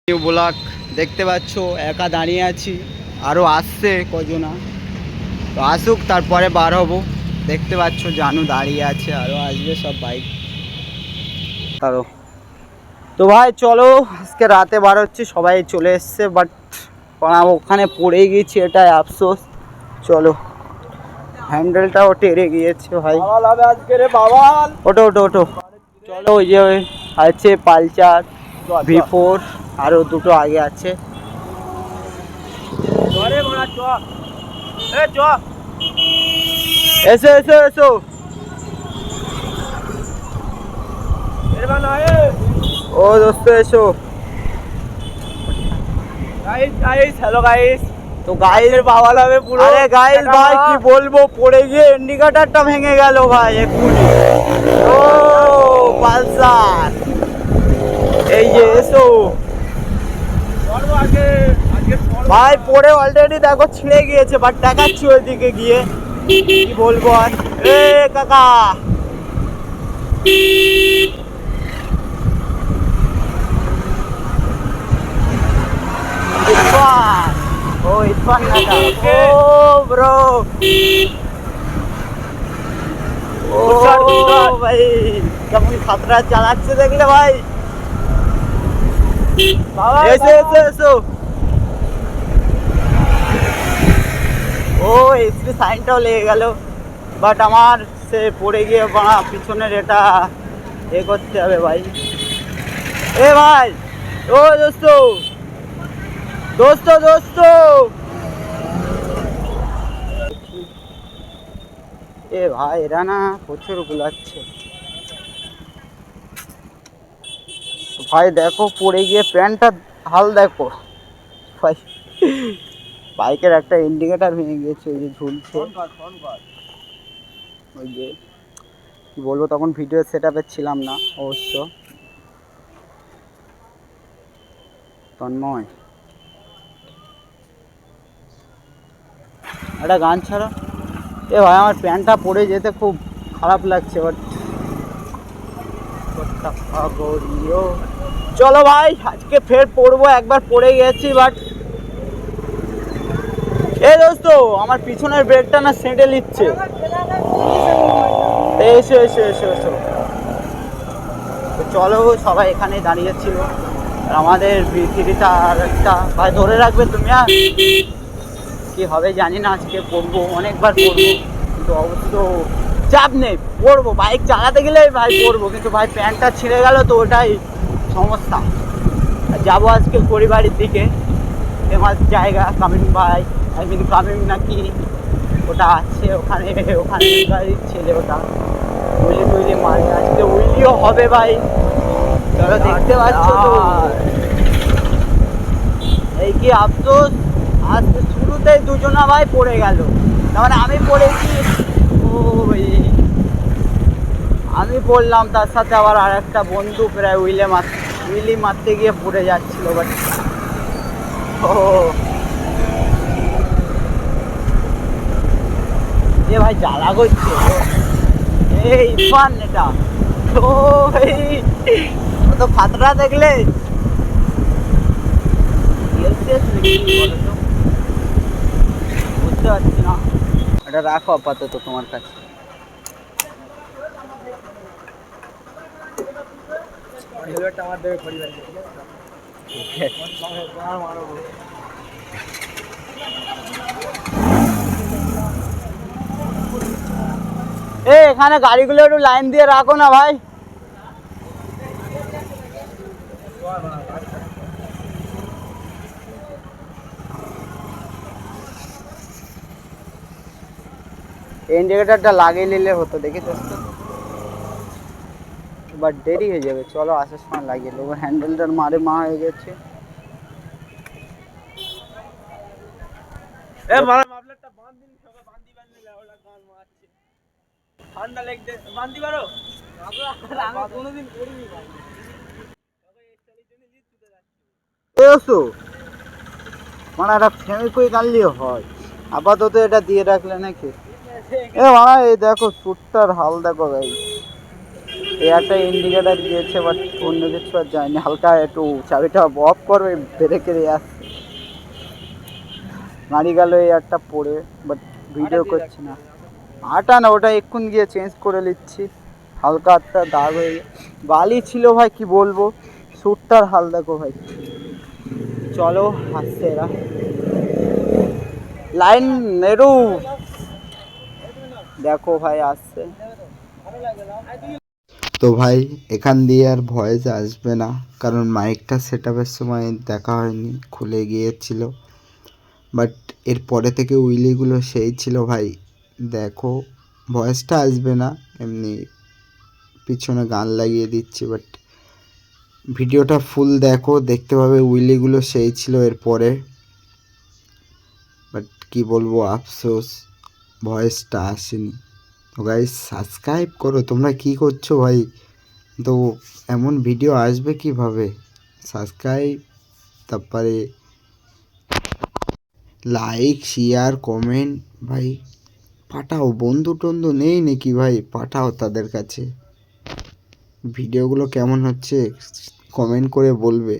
New blog দেখতে পাচ্ছ, একা দাঁড়িয়ে আছি, আরও আসছে কজনা, তো আসুক তারপরে বার হবো। দেখতে পাচ্ছ জানু দাঁড়িয়ে আছে, আরও আসবে সব বাইক। আরও তো ভাই চলো, আজকে রাতে বার হচ্ছি, সবাই চলে এসছে, বাট ওখানে পড়ে গেছি, এটাই আফসোস। চলো, হ্যান্ডেলটাও টেরে গিয়েছে ভাই। আজকে রে বাবাল, ওটো ওটো ওটো, চলো। ওই যে আছে পালচার V4, আরও দুটো আগে আছে। এসো এসো এসো, ও দোস্ত এসো। হ্যালো গাইস, তো গাইস বাওয়াল হবে পুরো। আরে গাইস ভাই কি বলবো, পড়ে গিয়ে ইন্ডিকেটরটা ভেঙে গেল ভাই এক্ষুনি। ও পালসার, এই যে এসো ভাই। পড়ে অলরেডি দেখো ছিঁড়ে গিয়েছে, বাট দেখাচ্ছি ওইদিকে গিয়ে কি বলবো আর। এ কাকা, ইরফান, ও ইরফান কাকা, ও ব্রো, ও ভাই কেমন খাতরা চালাচ্ছে দেখলে ভাই। এসো এসো এসো। ও এসপি সাইনটাও লেগে গেল, বাট আমার সে পড়ে গিয়ে পিছনের এটা এ করতে হবে ভাই। এ ভাই, ও দোস্ত দোস্ত দোস্ত, এ ভাই এরা না প্রচুর গুলাচ্ছে ভাই। দেখো পড়ে গিয়ে প্যান্টটা হাল দেখো ভাই, বাইকের একটা ইন্ডিকেটর ভেঙে গিয়েছে, ওই যে ঝুলছে। ওই যে কি বলবো, তখন ভিডিও সেট আপে ছিলাম না অবশ্য। তন্ময়, একটা গান ছাড়া। এ ভাই আমার প্যান্টটা পরে যেতে খুব খারাপ লাগছে, বাট চলো ভাই আজকে ফের পড়বো। একবার পড়ে গেছি, বাট এ দোস্ত আমার পিছনের ব্রেকটা না সেঁটে নিচ্ছে। এসো এসো এসো এসো, চলো। সবাই এখানে দাঁড়িয়েছিল, আর আমাদের পৃথিবীটা আর একটা ভাই ধরে রাখবে তুমি। আর কি হবে জানি না, আজকে পড়বো, অনেকবার পড়বো, কিন্তু অবশ্য চাপ নেই, পড়বো। বাইক চালাতে গেলে ভাই পড়বো, কিন্তু ভাই প্যান্টটা ছিঁড়ে গেল তো ওটাই সমস্যা। যাবো আজকে পরিবারের দিকে, ফেমাস জায়গা কামিং ভাই, আই মিন কামিং নাকি ওটা আছে ওখানে, ওখানে গাড়ির ছেলে ওটা উইলি টুইলি মারে, আজকে উইলিও হবে ভাই। চলো দেখতে পাচ্ছ তো, এই কি আফসোস, আজকে শুরুতেই দুজনা ভাই পড়ে গেল। তার আমি পড়েছি, ও ভাই আমি পড়লাম, তার সাথে আবার আর একটা বন্ধু প্রায় উইলি মারতে গিয়ে পড়ে যাচ্ছিল, বাট ও এ ভাই জ্বালা করছে। এই ইরফান এটা, ও ভাই তো খাতরা দেখলে বুঝতে পারছি না। এটা রাখো আপাতত তোমার কাছে। এখানে গাড়িগুলো একটু লাইন দিয়ে রাখো না ভাই। ইন্ডিকেটরটা লাগিয়ে নিলে হতো, দেখি দোস্ত, বাট দেরি হয়ে যাবে। চলো আসার সময় লাগিয়ে নেবো, হ্যান্ডেলটার মারে মা হয়ে গেছে। ঠান্ডা লাগছে, বান্দি পারো? আমি কোনোদিন করিনি ভাই। মানে একটা ফেমিকুইক আনলেও হয়, আপাতত এটা দিয়ে রাখলে নাকি। এ মানে এই দেখো চুটটার হাল দেখো ভাই। এই একটা ইন্ডিকেটার দিয়েছে, বাট অন্য কিছু আর যায়নি। হালকা একটু চাবিটা অফ করবে, ব্রেকে দিয়ে আসছে, গাড়ি গেল এই একটা পড়ে, বাট ভিডিও করছি না। আটা না, ওটা এক্ষুন গিয়ে চেঞ্জ করে নিচ্ছি। হালকা একটা দাগ হয়ে বালি ছিল ভাই, কি বলবো। স্যুটটার হাল দেখো ভাই। চলো আসছে এরা, লাইন নেরু, দেখো ভাই আসছে। তো ভাই এখান দিয়ে আর ভয়েস আসবে না, কারণ মাইকটা সেট আপের সময় দেখা হয়নি, খুলে গিয়েছিল। বাট এর পরে থেকে উইলিগুলো সেই ছিল ভাই। দেখো ভয়েসটা আসবে না, এমনি পিছনে গান লাগিয়ে দিচ্ছি, বাট ভিডিওটা ফুল দেখো, দেখতে পাবে উইলিগুলো সেই ছিল এর পরে। বাট কি বলবো, আফসোস ভয়েসটা আসেনি। তো গাইস সাবস্ক্রাইব করো, তোমরা কি করছো ভাই? তো এমন ভিডিও আসবে কিভাবে? সাবস্ক্রাইব, তারপরে লাইক শেয়ার কমেন্ট ভাই পাঠাও। বন্ধু টন্ধু নেই নাকি ভাই? পাঠাও তাদের কাছে। ভিডিওগুলো কেমন হচ্ছে কমেন্ট করে বলবে।